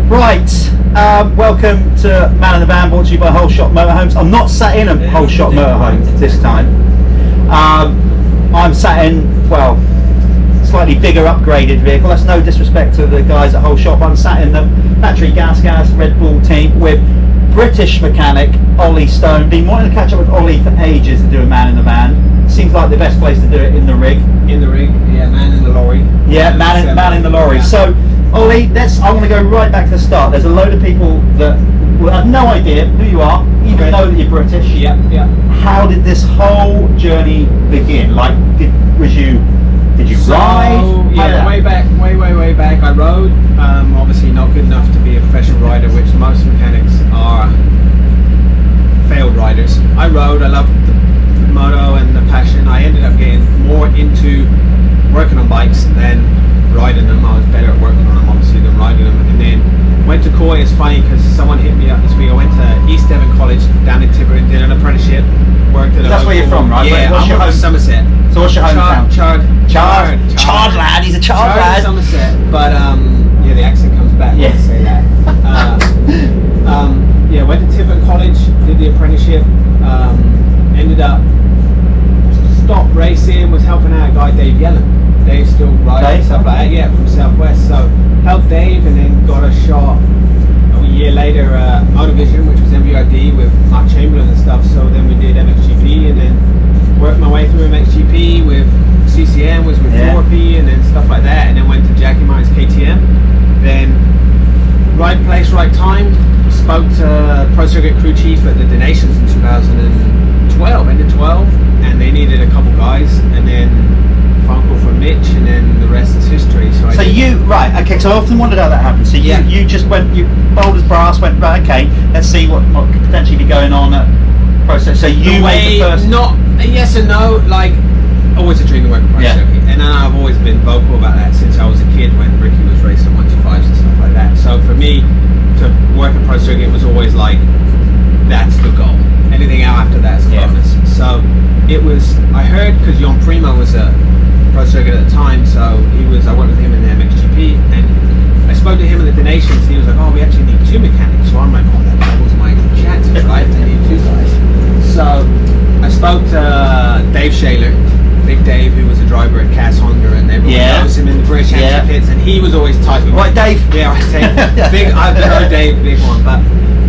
Right, welcome to Man in the Van, brought to you by Holeshot Motorhomes. I'm not sat in a Holeshot Motorhome this time. I'm sat in, well, slightly bigger upgraded vehicle. That's no disrespect to the guys at Holeshot, but I'm sat in the battery gas Red Bull team with British mechanic Olly Stone. Been wanting to catch up with Olly for ages to do a Man in the Van. Seems like the best place to do it in the rig. In the rig, yeah, man in the lorry. Yeah, man in the lorry. Yeah. So, Olly, I want to go right back to the start. There's a load of people that will have no idea who you are, even know that you're British. Yeah. How did this whole journey begin? Like, did you ride? Yeah, way back. I rode. Obviously, not good enough to be a professional rider, which most mechanics are failed riders. I rode. I loved the moto and the passion. I ended up getting more into working on bikes than riding them. I was better at working on them, obviously, than riding them. And then went to Coy. It's funny because someone hit me up this week. I went to East Devon College down in Tiverton, did an apprenticeship. Worked at That's where you're from, right? Yeah, I'm from Somerset. So what's your hometown? Chard lad. He's a Chard lad. Somerset, but yeah, the accent comes back when I say that. Yeah, went to Tiverton College, did the apprenticeship, ended up stopped racing, was helping out a guy, Dave Yellen. Dave still rides and stuff like that, yeah, from Southwest. So helped Dave, and then got a shot a year later Motovision, which was MVRD with Mark Chamberlain and stuff. So then we did MXGP, and then worked my way through MXGP with CCM, was with 4P, and then stuff like that, and then went to Jackie Myers KTM. Then right place, right time. Spoke to Pro Circuit crew chief at the Donations in 2012, end of 12, and they needed a couple guys, and then phone call from Mitch, and then the rest is history. So So I often wondered how that happened. So you just went, you bold as brass, went, right, okay, let's see what could potentially be going on at Process. So you made the first... Not a yes and no, like, always a dream to work at Pro Circuit, and I've always been vocal about that since I was a kid when Ricky was racing 125s and stuff like that. So for me, to work at Pro Circuit was always like, that's the goal. Anything out after that is a bonus. So it was, I heard, because Jon Primo was a Pro Circuit at the time, so I worked with him in the MXGP, and I spoke to him in the Donations, and he was like, oh, we actually need 2 mechanics. So I'm like, oh, that doubles my chances, right? I need 2 guys. So I spoke to Dave Shaler, Big Dave, who was a driver at Cass Honda, and everyone knows him in the British Championship pits, and he was always tight with me. Right, Dave? Yeah, right, Dave. I've heard Dave, big one, but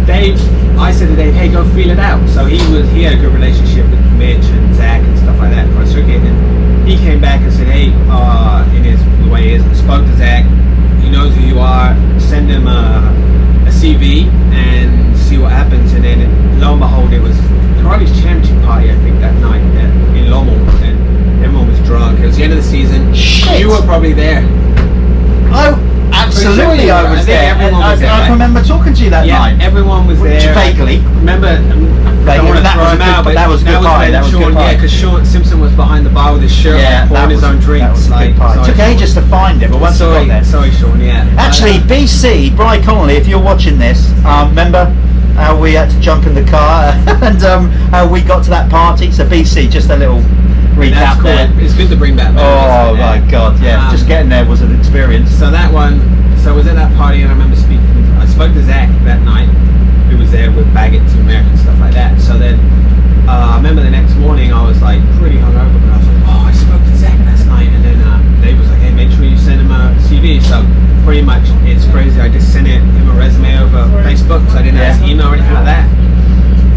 Dave, I said to Dave, hey, go feel it out. So he had a good relationship with Mitch and Zach and stuff like that at Pro Circuit, and he came back and said, hey, in the way he is, spoke to Zach, he knows who you are, send him a CV and see what happens. And then lo and behold, it was Karate Championship party, I think, that night in Lommel, and everyone was drunk. It was the end of the season. Shit. You were probably there. Oh, absolutely, I was there. I remember talking to you that night. Yeah, everyone was there. Vaguely. Remember, I don't want to throw him out, but that was good pie. That was good pie. Yeah, because Sean Simpson was behind the bar with his shirt on, pouring his own drinks. It took ages to find it, but once I got there. Sorry, Sean, Actually, BC, Brian Connolly, if you're watching this, remember how we had to jump in the car and how we got to that party? So BC, just a little recap there. It's good to bring that back. Oh my God, yeah. Just getting there was an experience. So that one, I was at that party, and I remember I spoke to Zach that night, who was there with Baggett, Team America, and stuff like that. So then I remember the next morning I was like pretty hungover, but I was like, oh, I spoke to Zach last night, and then Dave was like, hey, make sure you send him a CV. So pretty much, it's crazy, I just sent him a resume over Facebook, because I didn't have his email or anything like that.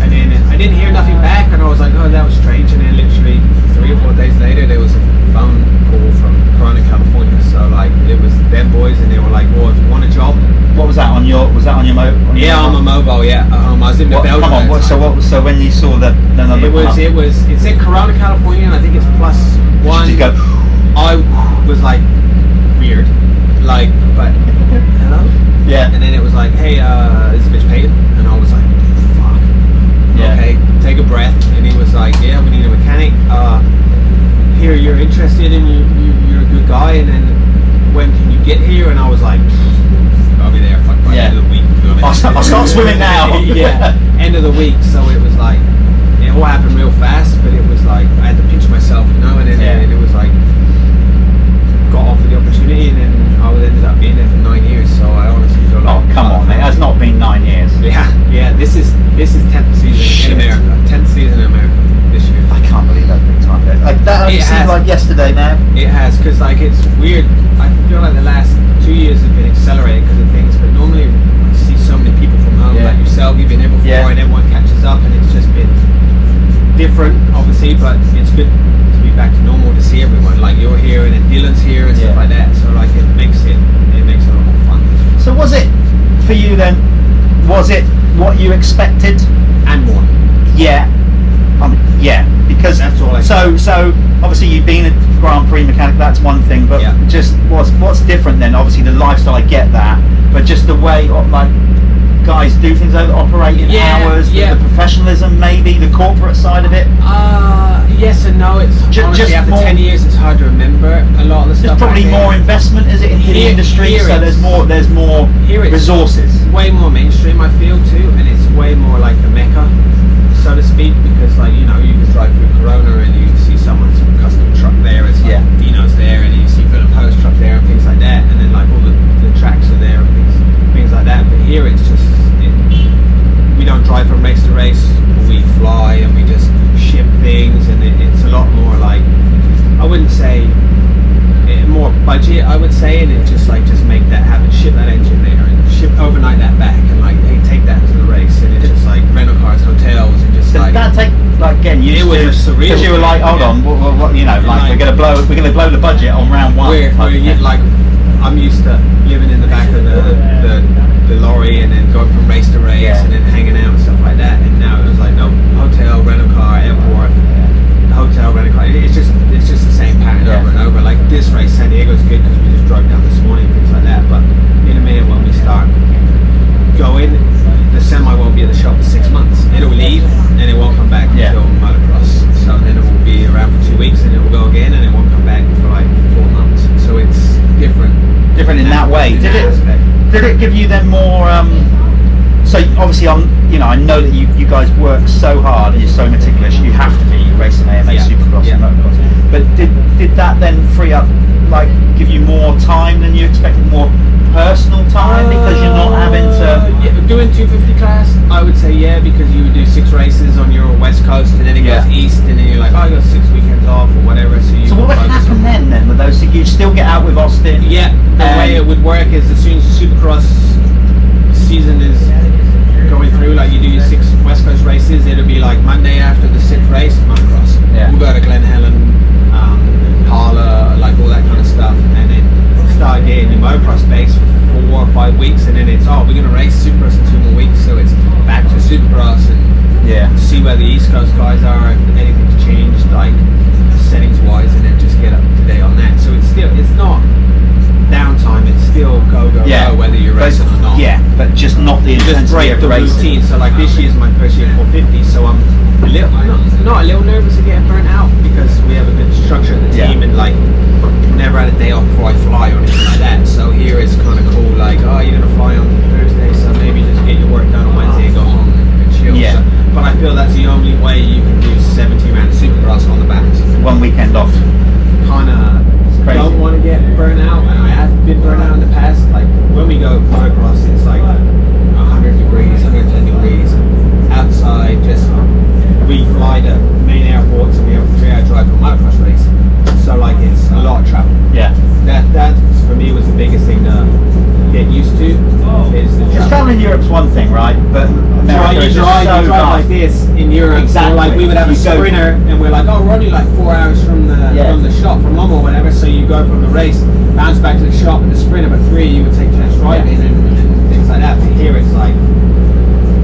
And then I didn't hear nothing back, and I was like, oh, that was strange. And then literally 3 or 4 days later, there was a phone call from Corona, California. So like, it was them boys, and they were like, well, if you want a job. What was that on your mobile? Yeah, on my mobile, yeah. I was in Belgium. Come on, so when you saw the number, it said Corona, California, and I think it's +1. Did you go? I was like, weird, like, but hello. Yeah. And then it was like, hey, is Mitch Payton? And I was like, fuck. Yeah. Okay, take a breath. And he was like, yeah, we need a mechanic. Here, you're interested, and you're a good guy. And then when can you get here? And I was like, I'll be there by the end of the week. I'll start swimming now. Yeah, end of the week. So it was like, it all happened real fast, but it was like, I had to pinch myself, you know, and then it was like, got offered the opportunity, and then I ended up being there for 9 years. So I honestly feel like, come on, this is 10th season in America. 10th season in America this year. I can't believe that big time. Like that only seemed like yesterday, man. It has, because like it's weird. I feel like the last 2 years have been accelerated because of things, but normally I see so many people from home, like yourself. You've been here before, and everyone catches up, and it's just been different, obviously, but it's good to be back to normal, to see everyone. Like you're here, and then Dylan's here, and stuff like that. So like it makes it a lot more fun. So was it for you then? Was it what you expected and more? Yeah, because that's all. So obviously you've been a Grand Prix mechanic. That's one thing, but just what's different then? Obviously the lifestyle, I get that, but just the way like guys do things, operating hours, the professionalism, maybe the corporate side of it. Yes and no. It's honestly after 10 years, it's hard to remember a lot of the stuff. There's probably more investment, is it, into the industry? So there's more resources. Way more mainstream, I feel too, and it's way more like the Mecca, so to speak, because like you can drive through Corona and you see someone's custom truck there, it's like Dino's there, and you see Philip Post truck there and things like that, and then like all the tracks are there and things like that. But here it's just we don't drive from race to race, we fly and we just ship things, and it's a lot more like, I wouldn't say more budget, I would say, and it just make that happen, ship that engine there and ship overnight that back, and like hey, take that to the race, and it's just like rental cars, hotels, and just like that take like again it was just surreal, because you were like hold on, what like we're gonna blow the budget on round one. Like I'm used to living in the back of the lorry and then going from race to race and then hanging out and stuff like that, and now it was like no, hotel, rental car, airport, hotel, rental car. It's just the same pattern over and over. Like this race, San Diego's good because we just drove down this morning, things like that, but in a minute when we start going, the semi won't be at the shop for 6 months. It'll leave and it won't come back until Motocross, so then it will be around for 2 weeks and it will go again and it won't come back for like 4 months. So it's different in that way. Did it give you then more so obviously I know that you guys work so hard and you're so meticulous, you have to be racing AMA, Supercross and Motocross, but did that then free up, like give you more time than you expected, more personal time, because you're not having to doing 250 class? I would say because you would do 6 races on your west coast and then it goes east, and then you're like, I got 6 weekends off or whatever, so what would happen then with those? So you'd still get out with Austin? The way it would work is as soon as the Supercross season is going through, like you do your 6 west coast races, it'll be like Monday after the 6th race, Motocross. We'll go to Glen Helen, Parla, like all that kind of stuff, and then start getting your motocross base for 4 or 5 weeks, and then it's we're going to race Supercross in 2 more weeks, so it's back to Supercross and see where the East Coast guys are, if anything's changed like settings wise, and then just get up to date on that. So it's not downtime, it's still go whether you're racing or not. But just not the intensity just break of the racing. routine. So like this year's my first year at 450, so I'm not a little nervous of getting burnt out, because we have a good structure of the team, and like never had a day off before I fly or anything like that. So here it's kind of cool, like you're gonna fly on Thursday, so maybe just get your work done on Wednesday and go home and chill. So, but I feel that's the only way you can do 70 rounds of Supercross on the backs. 1 weekend off. Kinda don't want to get burnt out, and I have been burnt out in the past. Like when we go motocross, it's like 100 degrees, 110 degrees outside. Just we fly to main airports and we have a 3-hour drive for a motocross race. So like it's a lot of travel. That for me was the biggest thing to get used to, is the travel. Traveling in Europe's one thing, right? But America you drive like this in Europe. Exactly. So like we would have a sprinter, and we're like, we're only like 4 hours from the shop, from home or whatever. So you go from the race, bounce back to the shop in the sprinter, but 3 you would take test driving and things like that. But here it's like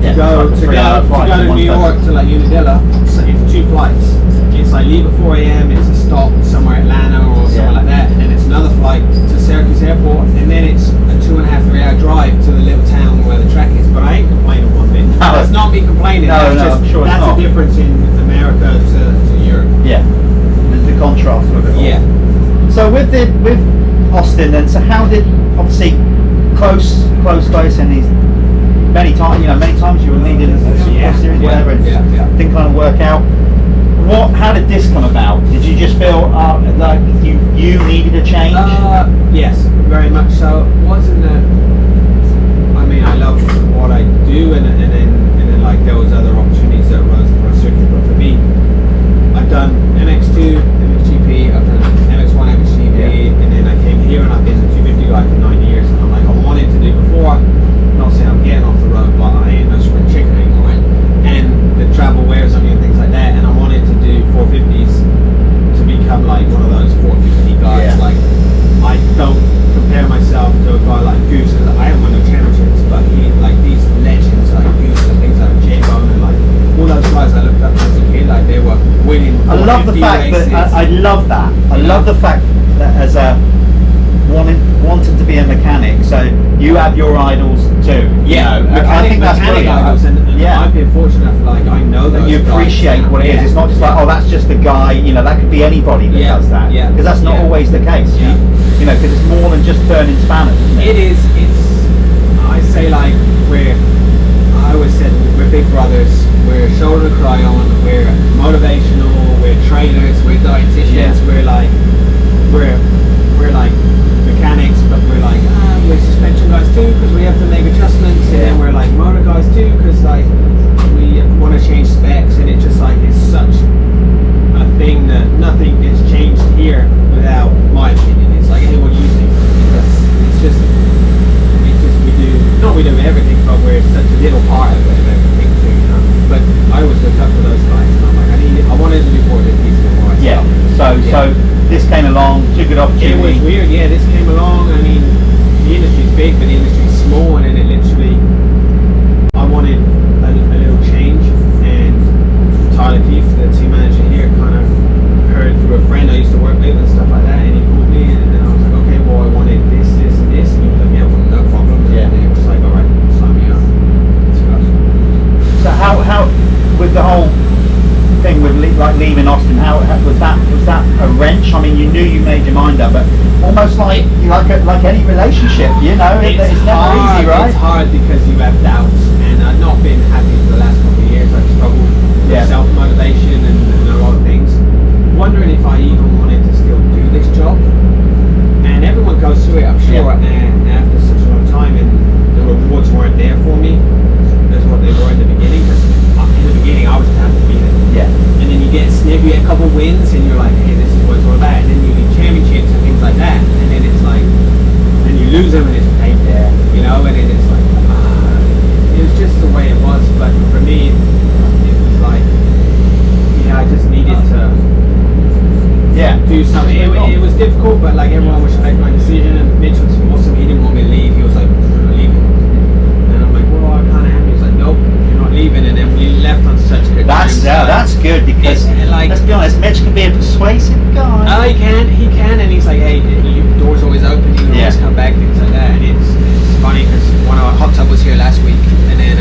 to go to New York to like Unadilla, so it's 2 flights. It's like leave at 4 a.m. It's a stop somewhere Atlanta or somewhere like that, and then it's another flight to Syracuse Airport, and then it's a 2.5-3 hour drive to the little town where the track is. But I ain't complaining one bit. That's not me complaining. That's a difference in America to Europe. The contrast with it. So with Austin then, so how did, obviously close and these many times you were leading the Supercross series, whatever, and didn't kind of work out. How did this come about? Did you just feel like you needed a change? Yes, very much so. Wasn't I mean, I love what I do, and then like there was other opportunities that arose in the circuit. But for me, I've done MX2, MXGP, I've done MX1, MXGP, and then I came here and I've been the 250 guy for 9 years. And I'm like, I wanted to do before. Not saying I'm getting off the road, but I ain't no sprint chicken anymore. And the travel wears on you and things like that. And I wanted to do 450s to become like one of those 450 guys. Like, I don't compare myself to a guy like Goose, because I haven't won no championships, but he, like these legends like Goose and things like J-Bone and like all those guys I looked up to as a kid, like they were winning. I love the fact races. that I love that. I love the fact that as a wanted to be a mechanic, so you have your idols too. Yeah, you know, I think that's brilliant. Idols, and I've been fortunate enough, like I know that those you appreciate guys. what it is. It's not just like, oh, that's just a guy. You know, that could be anybody that does that. Yeah, because that's not always the case. Yeah. You know, because it's more than just turning spanners. Isn't it? It is. It's. I say like I always said we're big brothers. We're shoulder to cry on. We're motivational. We're trainers. We're dietitians. We're like mechanics, but we're like we're suspension guys too because we have to make adjustments, and then we're like motor guys too because like we want to change specs, and it just like it's such a thing that nothing gets changed here without my opinion. It's like, hey, what do you think? Because it's just we do everything, but we're such a little part of everything too, you know. But I always look up to those guys, and I'm like, I wanted to do more than these before. So this came along, took an opportunity. It was weird, this came along. I mean, the industry's big, but the industry's small, and then it literally, I wanted a little change, and Tyler Keefe, the team manager here, kind of heard through a friend I used to work with and stuff like that, and he called me, and then I was like, okay, well, I wanted this, and this, and he was like, yeah, well, no problem. And it was like, all right, sign me up. So how with the whole thing with leaving Austin, how was that a wrench? I mean, you knew you made your mind up, but almost like any relationship, you know, it's never easy, right? It's hard because you have doubts, and I've not been happy for the last couple of years. I've struggled with self-motivation and a lot of things, wondering if I even wanted to still do this job. And everyone goes through it, I'm sure, and after such a long time, and the rewards weren't there for me as what they were in the beginning, because in the beginning I was just happy to be there. And then you get a sniff, you get a couple of wins, and you're like, hey, this is what it's all about. And then you need championships and things like that, and then it's like, and you lose them and it's paid there, you know, and then it's like, it was just the way it was. But for me, it was like, I just needed to do something. It was difficult, but like everyone respected my decision, and Mitch was awesome. He didn't want me to leave. He was like, "You're leaving," and I'm like, "Well, I kind of am." He was like, "Nope, you're not leaving." And then we left on such good terms. That's good, because let's be honest, Mitch can be a persuasive guy. Oh, he can, and he's like, "Hey, the door's always open. You can always come back," things like that. And it's funny because one of our Hot Tub was here last week, and then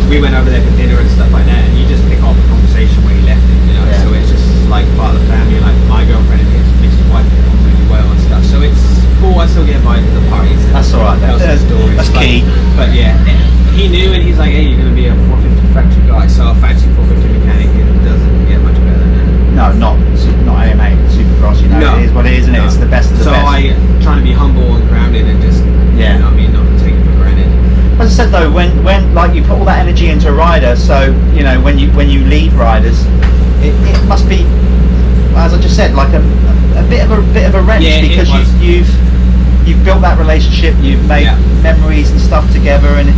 we went over there for dinner and stuff like that, and you just pick up the conversation where he left it, you know. So it's just like part of the family. Like my girlfriend and his wife get on really well and stuff. So it's cool. I still get invited to the parties. That's all right. That's key. But yeah, he knew, and he's like, "Hey, you're gonna be a 450 factory guy." So a factory 450 mechanic, it doesn't get much better than that. No, not AMA, Supercross. You know, it is what it is, isn't it? It's the best of the best. So I trying to be humble and grounded and just, you know what I mean, not take it for granted. As I said though, when like you put all that energy into a rider, so you know when you lead riders, it must be, as I just said, like a bit of a wrench, because you've built that relationship, you've made memories and stuff together, and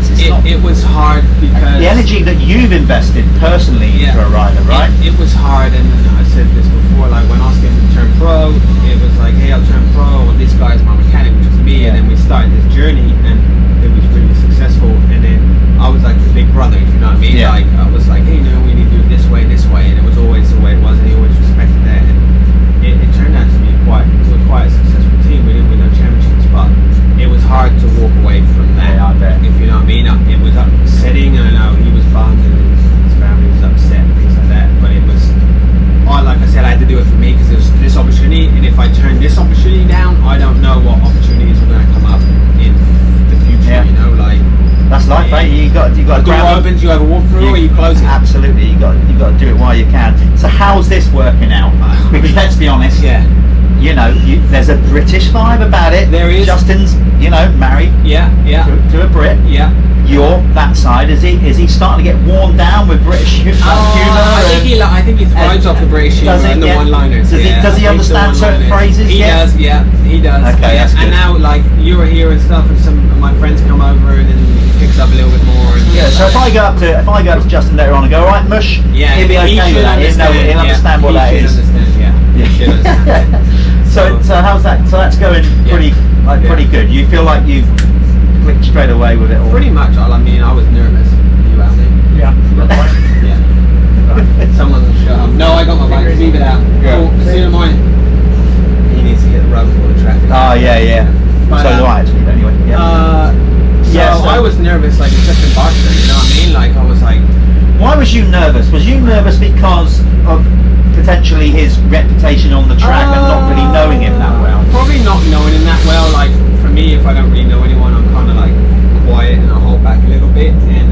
it was hard because the energy that you've invested personally into a rider, right? It was hard, and I said this before, like when Austin turned pro, it was like, hey, I'll turn pro, and this guy's my mechanic, which was me, and then we started this journey, and it was really successful, and then I was like the big brother, if you know what I mean. Like I was like, hey, no, we need to do it this way, and it was always the way it was, and he always respected that, and it turned out to be quite a successful team. We didn't win no championships, but it was hard to walk away from that. I bet. If you know what I mean. It was upsetting, and I know he was bummed, and his family was upset and things like that, but it was, like I said, I had to do it for me because there was this opportunity, and if I turn this opportunity down, I don't know what opportunities are going to come up in the future. You know, like that's life, right? You got to door opens, you either walk through or you close it. Absolutely, you got to do it while you can. So how's this working out? Because let's be honest, you know, there's a British vibe about it. There is. Justin's, you know, married to a Brit. Yeah. You're that side. Is he starting to get worn down with British humour? I think he thrives off the British humour and the one-liners. Does he understand certain phrases? He does. Yeah, he does. Okay, that's good. And now, like, you were here and stuff, and some of my friends come over, and then he picks up a little bit more. And So if I go up to Justin later on and go, all right, mush, he'll be okay with that. He'll understand what that is. So how's that? So that's going pretty good. You feel like you've clicked straight away with it all? Pretty much. I mean, I was nervous. You out there? Yeah. Yeah. Someone shut up. No, I got my bike. Leave it out. Yeah. See you in the morning. He needs to hit the road for the traffic. Oh yeah. But, so do I actually. Anyway. Yeah. So I was nervous, like it's just in Barcia. You know what I mean? Like I was like. Why was you nervous? Was you nervous because of potentially his reputation on the track and not really knowing him that well? Probably not knowing him that well. Like for me, if I don't really know anyone, I'm kind of like quiet and I hold back a little bit. And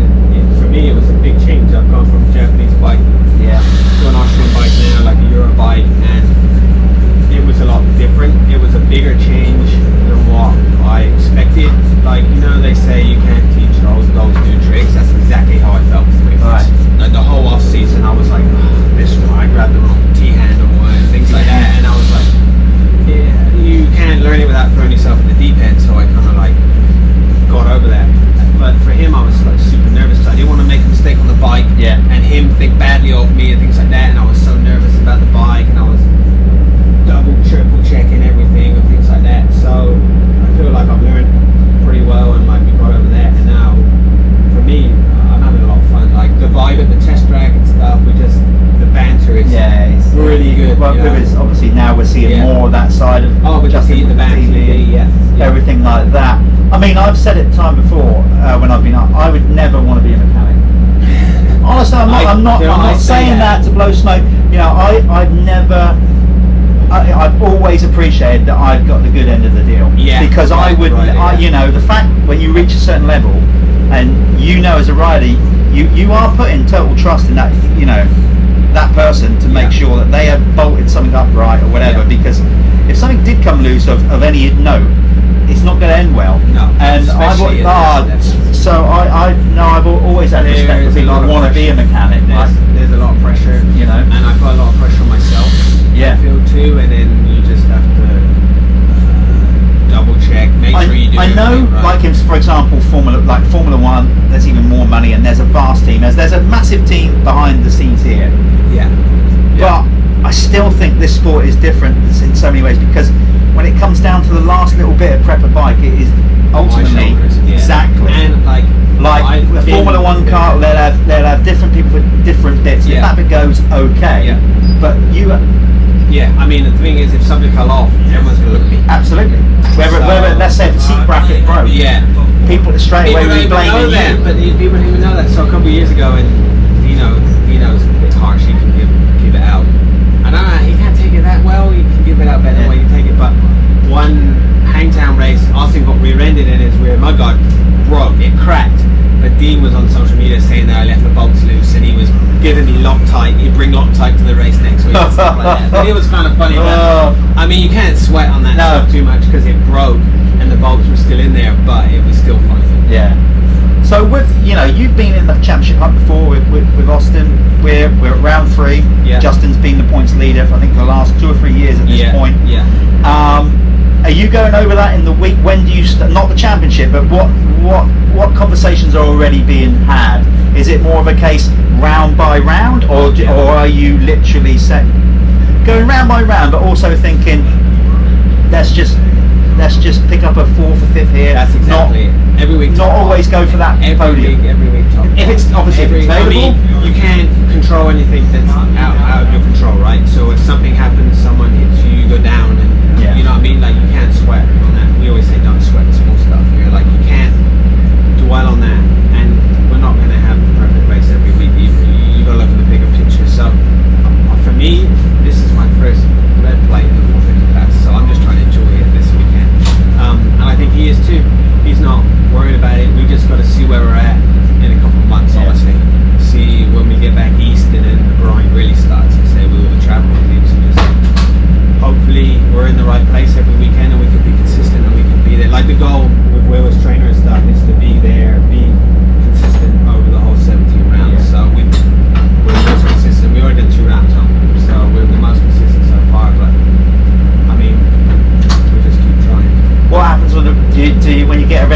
for me, it was a big change. I've gone from a Japanese bike to an Austrian bike now, like a Euro bike, and it was a lot different. It was a bigger change than what I expected. Like, you know, they say you can't teach old dogs new tricks. That's exactly how I felt for 3 months. Like the whole off season, I was like, this one, I grabbed the wrong T-handle and things like that, and I was like, you can't learn it without throwing yourself in the deep end. So I kind of like got over that. But for him, I was like super nervous. I didn't want to make a mistake on the bike, and him think badly of me and things like that. And I was so nervous about the bike, and I was double, triple checking everything and things like that. So I feel like I've learned pretty well, and like we got over that. And now, for me, I'm having a lot of fun. Like the vibe at the test track and stuff, the banter is really good. Well, obviously now we're seeing more of that side of with Justin, the banter, everything like that. I mean, I've said it time before when I've been up. I would never want to be a mechanic. Honestly, I'm not saying that to blow smoke. You know, I've always appreciated that I've got the good end of the deal. Because you know, the fact when you reach a certain level, and you know as a rider, you are putting total trust in that, you know, that person to make sure that they have bolted something up right or whatever. Because if something did come loose of any note, it's not going to end well. No, and I've always had respect for people who want to be a mechanic. There's a lot of pressure, you know, and I put a lot of pressure on myself. I feel too, and then you just have to double check, make sure you do. I know, right. like for example, Formula 1. There's even more money, and there's a vast team. There's a massive team behind the scenes here. But I still think this sport is different in so many ways, because when it comes down to the last little bit of prep a bike, it is ultimately exactly. And like the Formula 1 car, they'll have different people for different bits. If that bit goes okay, but you. I mean, the thing is, if something fell off, everyone's going to look at me. Absolutely. Whether let's say if the seat bracket broke, people straight away will be blaming you. But people didn't even know that. So a couple of years ago, and Dino's a bit harsh. He can give it out. I don't know. He can't take it that well. He can give it out better when you take it. But one Hangtown race, Austin got rear-ended in his rear mudguard, broke. It cracked. But Dean was on social media saying that I left the bolts loose, and he was giving me Loctite. He'd bring Loctite to the race next week and stuff like that. But it was kind of funny. I mean, you can't sweat on that stuff too much because it broke and the bolts were still in there, but it was still funny. So with you've been in the championship hunt before with Austin. We're at round 3. Justin's been the points leader for I think the last 2 or 3 years at this point. Are you going over that in the week? When do you not the championship, but what conversations are already being had? Is it more of a case round by round, or are you literally going round by round, but also thinking let's just pick up a 4th or 5th here? That's exactly it. Every week. Not always go for that podium. Every week. Top. If it's obviously available. I mean, you can't control anything that's out of your control, right? So if something happens, someone hits you, you go down, and you know what I mean? Like, you can't sweat on that. We always say don't sweat the small stuff. You're like, you can't dwell on that, and we're not going to have the perfect race every week either. You got to look at the bigger picture. So for me, this is my first red plate in the 450 class, so I'm just trying to enjoy it this weekend. And I think he is too. He's not worried about it. We just got to see where we're at in a couple of months, honestly. See when we get back east and then the grind really starts, and say with all the travel and things, and just hopefully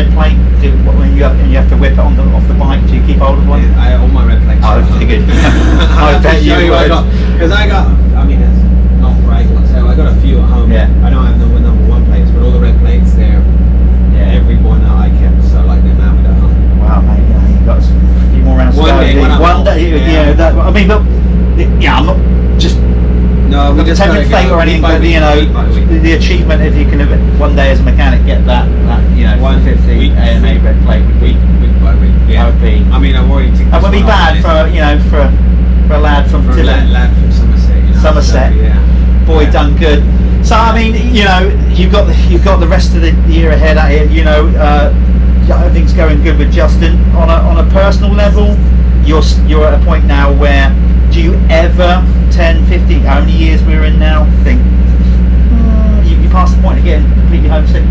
red plate? When you have to whip it off the bike, do you keep hold of one? All my red plates. I figured. I bet you would. Because I mean, it's not bragging myself. I got a few at home. Yeah. I don't have the number 1 plates, but all the red plates there. Yeah. Every one that I kept, so like the amount at home. Wow, mate, you've got a few more rounds to go. One day, I mean, look, I'm not just. No, we just tempting fate or anything, but the achievement, if you can one day as a mechanic get that 150 AMA red plate would be week by week. Yeah. That would be. I mean, I've already. That would be bad for a lad from lad from Somerset. Somerset. So, yeah. Boy, done good. So I mean, you've got the rest of the year ahead out here. Everything's going good with Justin. On a personal level, you're at a point now where, do you ever 10, 15, how many years we're in now, think you passed the point of getting completely homesick?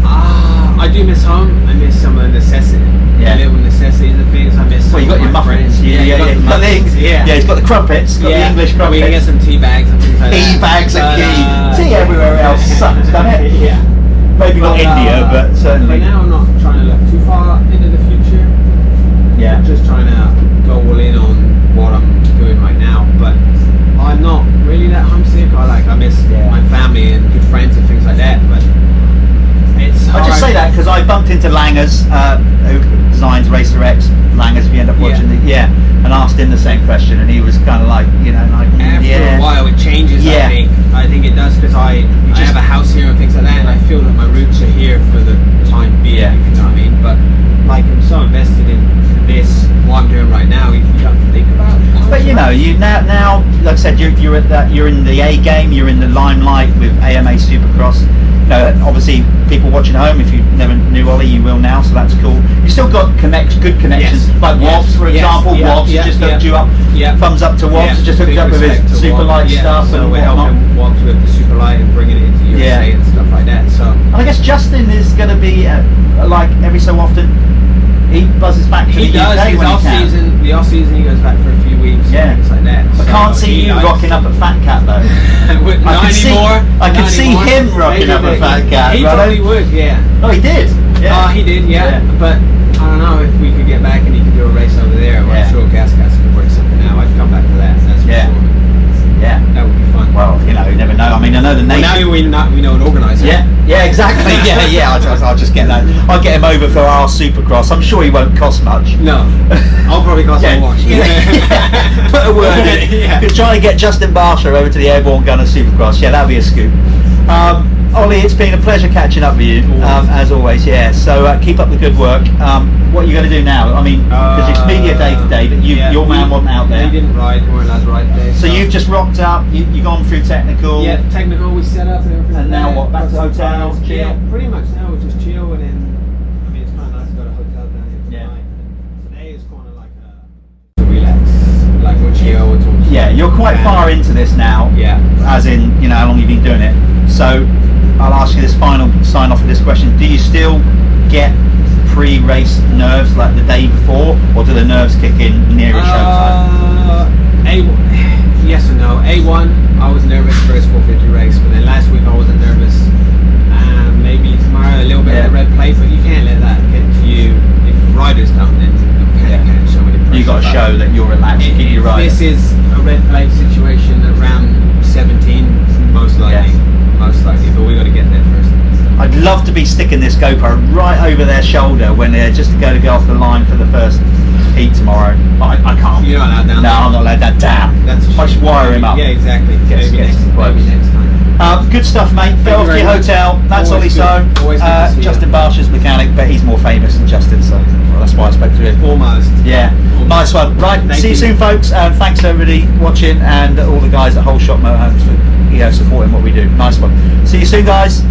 I do miss home. I miss some of the necessities. Yeah. The little necessities and things. I miss. Well, you got your muffins. Yeah, he's got the crumpets. Got the English crumpets. We can get some tea bags and things like that. Tea bags are key. Tea everywhere else sucks, doesn't it? Yeah. Maybe not India, but certainly. For now, I'm not trying to look too far into the future. Yeah. I'm just trying to go all in on what I'm doing right now. But I'm not really that homesick. I miss my family and good friends and things like that. But it's hard. I just say that because I bumped into Langers, who designs Racer X. Langers, if you end up watching and asked him the same question, and he was kind of like, after a while it changes. I think it does, because I have a house here and things like that, and I feel that my roots are here for the time being. If you know what I mean. But like, I'm so invested in this, what I'm doing right now, you don't think about it. But you now, like I said, you're in the A game, you're in the limelight with AMA Supercross. Obviously, people watching home, if you never knew Ollie, you will now, so that's cool. You still got good connections, like Wobbs, for example. Wobbs just hooked you up. Thumbs up to Wobbs, just hooked up with his Superlight stuff. So we're helping Wobbs with the Superlight and bringing it into USA and stuff like that. So, and I guess Justin is going to be like every so often. He buzzes back to the UK when he can. The off season, he goes back for a few weeks. Things like that. I can't see you rocking up at Fat Cat though. I can see him rocking up at Fat Cat. He probably would, Oh, he did. He did, But I don't know if we could get back and he could do a race over there. I'm sure Gas could work something out. I'd come back to that. That's for sure. Yeah, that would be fun. Well, you never know. I mean, I know the nation. Now we know an organizer. Yeah, exactly. I'll just get that. I'll get him over for our Supercross. I'm sure he won't cost much. No, I'll probably cost him much. Put a word in. Trying to get Justin Barcia over to the Airborne Gunner Supercross. Yeah, that'd be a scoop. Ollie, it's been a pleasure catching up with you, as always. So keep up the good work. What are you going to do now? I mean, because it's media day today, but your man wasn't out there. He didn't ride. We weren't allowed to ride today. So you've just rocked up. You've gone through technical. Yeah, technical. We set up and everything. And now what? Back to the hotel. Chill. Yeah, pretty much. Now we just chill, and then I mean, it's kind of nice to go to a hotel down here tonight. Today is kind of like to relax, like we're chill. Yeah, you're quite far into this now. Yeah. As in, how long you've been doing it. So I'll ask you this final sign off of this question. Do you still get pre-race nerves like the day before, or do the nerves kick in near showtime? Yes and no. A1, I was nervous for his 450 race, but then last week I wasn't nervous. Maybe tomorrow a little bit of the red plate, but you can't let that get to you. If riders don't, then you can't show any pressure. You got to show that you're relaxed. Keep your rider. This is a red plate situation at round 17, most likely. Most likely, but we got to get there first. I'd love to be sticking this GoPro right over their shoulder when they're just to go off the line for the first heat tomorrow. But I can't. You're not allowed down there. No, I'm not allowed that. Damn. I just wire him up. Yeah, exactly. Maybe next time. Good stuff, mate. Go off to your hotel. That's Olly Stone. Justin Barcia's mechanic, but he's more famous than Justin, so that's why I spoke to him. Almost. Yeah. Nice one. Right. See you soon, folks. And thanks to everybody watching and all the guys at Holeshot Motorhomes for supporting what we do. Nice one. See you soon, guys.